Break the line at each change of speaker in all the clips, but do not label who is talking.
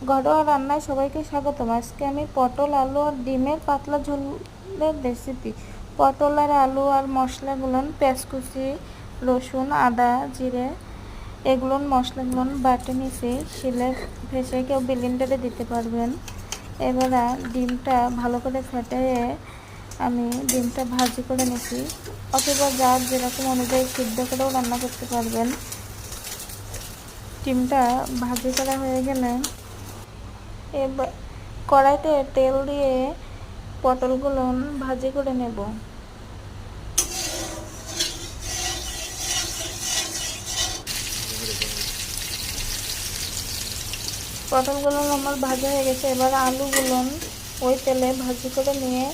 ঘরোয়া রান্নায় সবাইকে স্বাগতম। আজকে আমি পটল, আলু আর ডিমের পাতলা ঝোলের রেসিপি। পটল আর আলু আর মশলাগুলো পেঁয়াজ কুচি, রসুন, আদা, জিরে এগুলো মশলাগুলো বাটে নিছি, শিলে ভেসে কেউ ব্লেন্ডারে দিতে পারবেন। এবার ডিমটা ভালো করে ফেটিয়ে আমি ডিমটা ভাজি করে নিছি, অথবা যার যেরকম অনুযায়ী সিদ্ধ করেও রান্না করতে পারবেন। ডিমটা ভাজি করা হয়ে গেলে এবার কড়াইতে তেল দিয়ে পটলগুলো ভাজি করে নেব। পটলগুলো আমার ভাজা হয়ে গেছে। এবার আলুগুলো ওই তেলে ভাজি করে নিয়ে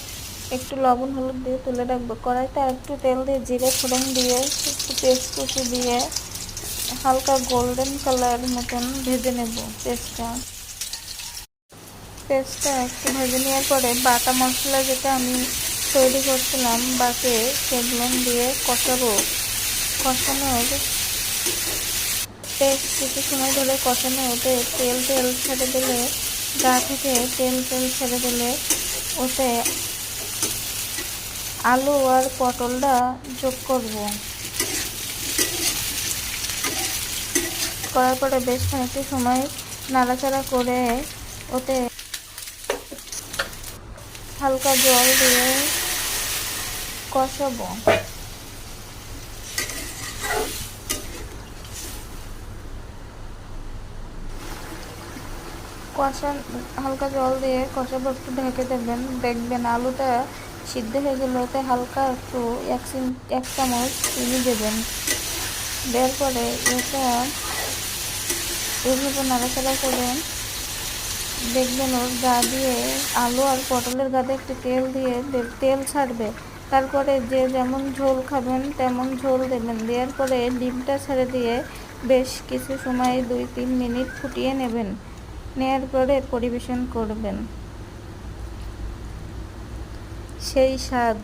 একটু লবণ হলুদ দিয়ে তুলে রাখবো। কড়াইতে একটু তেল দিয়ে জিরে ফোড়ন দিয়ে একটু পেঁয়াজ কুচি দিয়ে হালকা গোল্ডেন কালার মতন ভেজে নেব। পেস্টটা একটু ভেজে নেওয়ার পরে বাটা মশলা যেটা আমি তৈরি করছিলাম বাকে সেগুলো দিয়ে কষানোর বেশ কিছু সময় ধরে কষানো ওতে তেল ছেড়ে দিলে, গা থেকে তেল ছেড়ে দিলে ওতে আলু আর পটলটা যোগ করব। করার পরে বেশ খানিকটা সময় নাড়াচাড়া করে ওতে হালকা জল দিয়ে কষাবো। হালকা জল দিয়ে কষাবো, একটু ঢেকে দেবেন। দেখবেন আলুটা সিদ্ধ হয়ে গেলে ওতে হালকা একটু এক চামচ চিনি দেবেন। দেওয়ার পরে এটা এভাবে নাড়াচাড়া করে দেখবেন ওর গা দিয়ে আলু আর পটলের গায়ে একটু তেল ছাড়বে। তারপরে যে যেমন ঝোল খাবেন তেমন ঝোল দেবেন। দেওয়ার পরে ডিমটা ছেড়ে দিয়ে বেশ কিছু সময় 2-3 মিনিট ফুটিয়ে নেবেন। নেওয়ার পরে পরিবেশন করবেন। সেই স্বাদ।